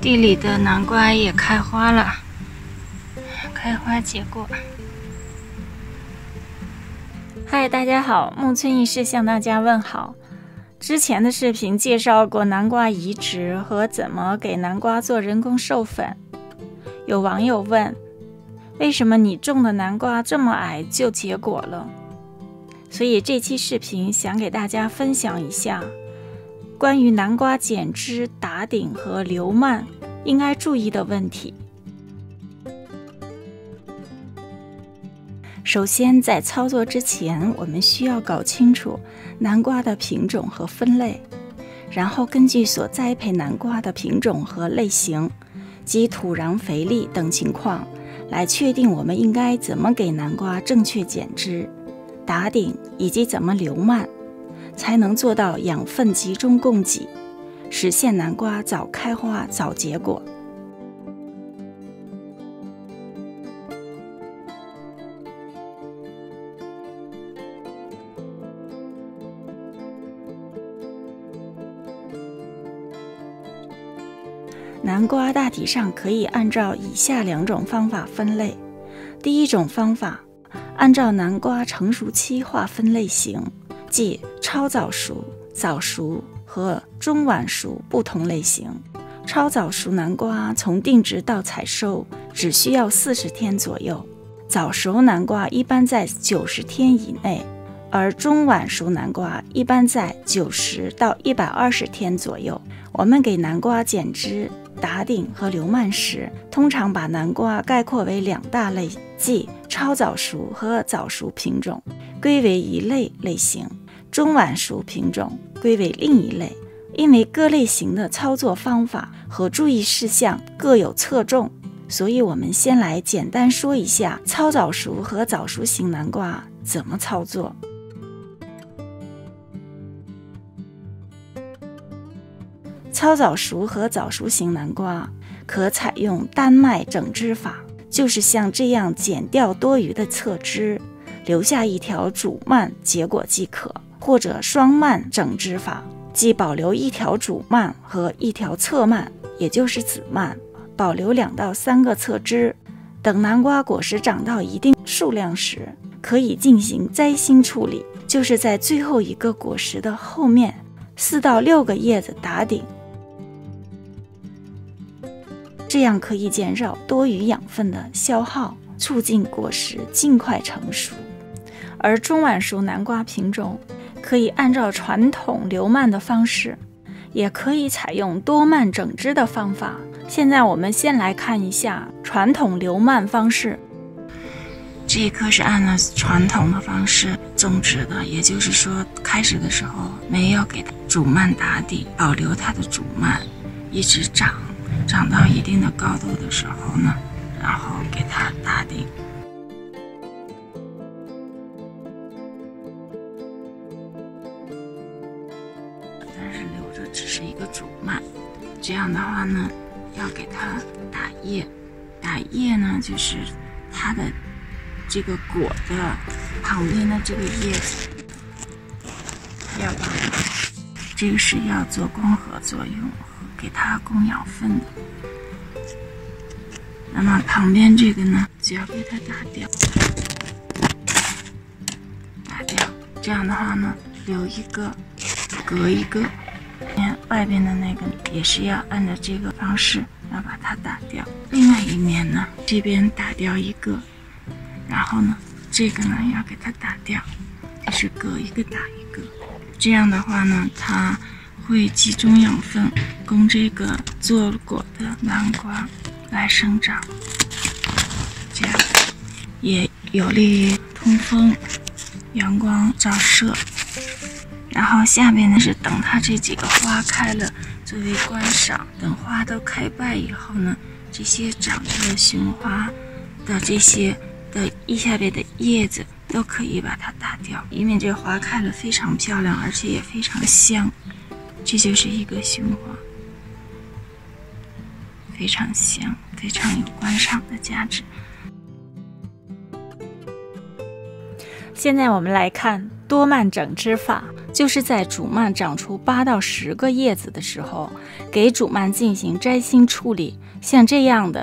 地里的南瓜也开花了，开花结果。嗨，大家好，木村医师向大家问好。之前的视频介绍过南瓜移植和怎么给南瓜做人工授粉。有网友问，为什么你种的南瓜这么矮就结果了？所以这期视频想给大家分享一下关于南瓜剪枝、打顶和留蔓应该注意的问题。首先，在操作之前，我们需要搞清楚南瓜的品种和分类，然后根据所栽培南瓜的品种和类型及土壤肥力等情况，来确定我们应该怎么给南瓜正确剪枝、打顶以及怎么留蔓，才能做到养分集中供给，实现南瓜早开花早结果。南瓜大体上可以按照以下2种方法分类。第一种方法，按照南瓜成熟期划分类型，即超早熟、早熟和中晚熟不同类型。超早熟南瓜从定植到采收只需要40天左右，早熟南瓜一般在90天以内，而中晚熟南瓜一般在90到120天左右。我们给南瓜剪枝、打顶和留蔓时，通常把南瓜概括为2大类，即超早熟和早熟品种归为一类型，中晚熟品种归为另一类。因为各类型的操作方法和注意事项各有侧重，所以我们先来简单说一下超早熟和早熟型南瓜怎么操作。超早熟和早熟型南瓜可采用单蔓整枝法，就是像这样剪掉多余的侧枝，留下一条主蔓结果即可，或者双蔓整枝法，即保留一条主蔓和一条侧蔓，也就是子蔓，保留2到3个侧枝。等南瓜果实长到一定数量时，可以进行摘心处理，就是在最后一个果实的后面4到6个叶子打顶，这样可以减少多余养分的消耗，促进果实尽快成熟。而中晚熟南瓜品种可以按照传统留蔓的方式，也可以采用多蔓整枝的方法。现在我们先来看一下传统留蔓方式。这一棵是按照传统的方式种植的，也就是说开始的时候没有给它主蔓打底，保留它的主蔓一直长到一定的高度的时候呢，然后给它打顶。但是留着只是一个主蔓，这样的话呢，要给它打叶。打叶呢，就是它的这个果的旁边的这个叶子要把这个是要做光合作用，给它供养分的。那么旁边这个呢，就要给它打掉，这样的话呢，留一个，隔一个。外边的那个也是要按照这个方式要把它打掉。另外一面呢，这边打掉一个，然后呢，这个呢要给它打掉，就是隔一个打一个。这样的话呢，它会集中养分，供这个做果的南瓜来生长，这样也有利于通风、阳光照射。然后下面呢是等它这几个花开了，作为观赏。等花都开败以后呢，这些长着的雄花的这些的下边的叶子都可以把它打掉，因为这花开了非常漂亮，而且也非常香。这就是一个雄花，非常香，非常有观赏的价值。现在我们来看多蔓整枝法，就是在主蔓长出8到10个叶子的时候，给主蔓进行摘心处理。像这样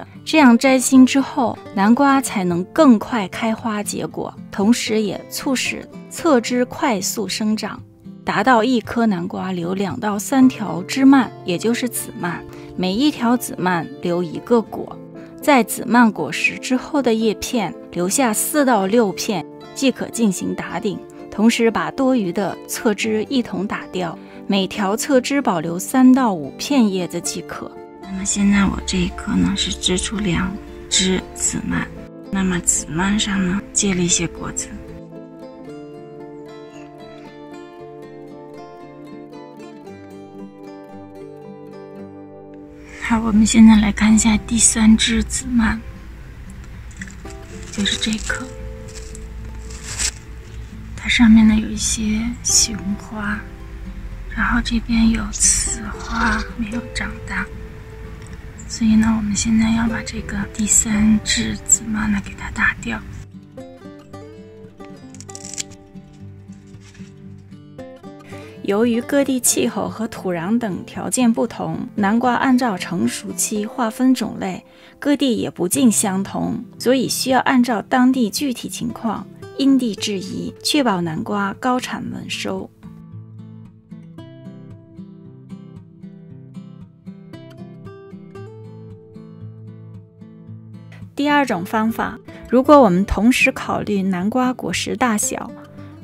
摘心之后，南瓜才能更快开花结果，同时也促使侧枝快速生长，达到一颗南瓜留2到3条枝蔓，也就是子蔓，每一条子蔓留1个果。在子蔓果实之后的叶片留下4到6片，即可进行打顶，同时把多余的侧枝一同打掉，每条侧枝保留3到5片叶子即可。那么现在我这一颗呢是织出2只子蔓，那么子蔓上呢结了一些果子。好，我们现在来看一下第3只子蔓，就是这颗，它上面呢有一些雄花，然后这边有雌花没有长大，所以呢我们现在要把这个第3只子蔓呢给它打掉。由于各地气候和土壤等条件不同，南瓜按照成熟期划分种类，各地也不尽相同，所以需要按照当地具体情况因地制宜，确保南瓜高产稳收。第2种方法，如果我们同时考虑南瓜果实大小，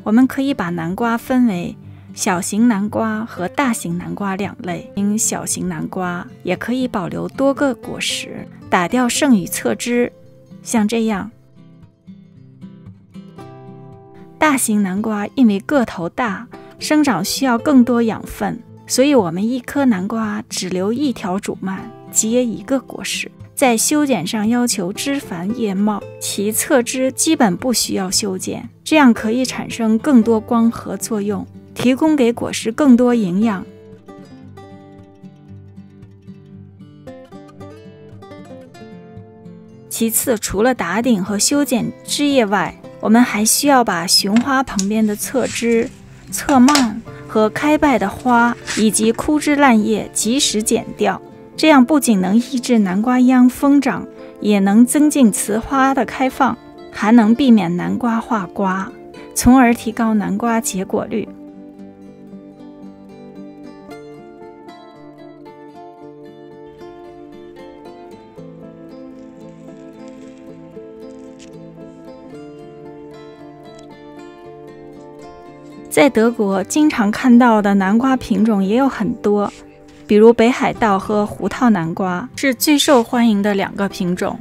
我们可以把南瓜分为小型南瓜和大型南瓜2类。小型南瓜也可以保留多个果实，打掉剩余侧枝，像这样。大型南瓜因为个头大，生长需要更多养分，所以我们一颗南瓜只留1条主蔓，结1个果实。在修剪上要求枝繁叶茂，其侧枝基本不需要修剪，这样可以产生更多光合作用，提供给果实更多营养。其次，除了打顶和修剪枝叶外，我们还需要把雄花旁边的侧枝、侧蔓和开败的花以及枯枝烂叶及时剪掉，这样不仅能抑制南瓜秧疯长，也能增进雌花的开放，还能避免南瓜化瓜，从而提高南瓜结果率。在德国经常看到的南瓜品种也有很多，比如北海道和胡桃南瓜是最受欢迎的2个品种。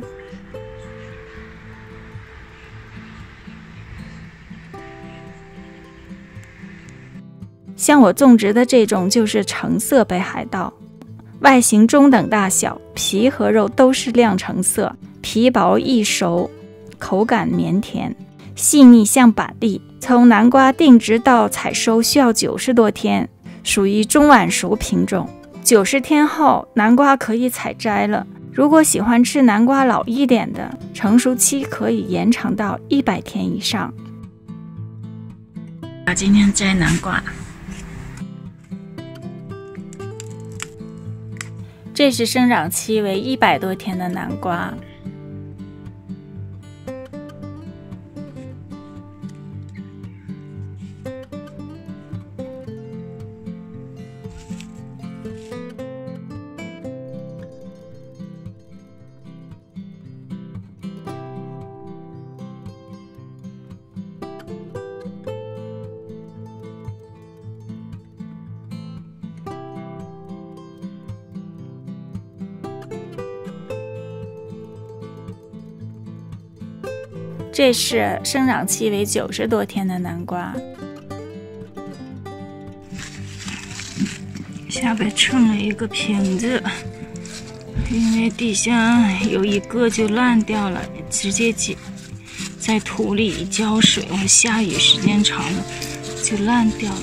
像我种植的这种就是橙色北海道，外形中等大小，皮和肉都是亮橙色，皮薄易熟，口感绵甜，细腻像板栗。从南瓜定植到采收需要90多天，属于中晚熟品种。90天后，南瓜可以采摘了。如果喜欢吃南瓜老一点的，成熟期可以延长到100天以上。今天摘南瓜，这是生长期为100多天的南瓜。这是生长期为90多天的南瓜。下边盛了一个瓶子，因为底下有一个就烂掉了，直接在土里浇水，或下雨时间长了就烂掉了。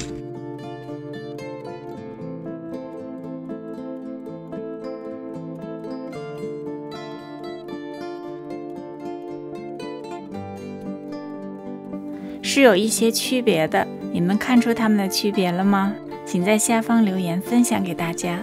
是有一些区别的，你们看出它们的区别了吗？请在下方留言分享给大家。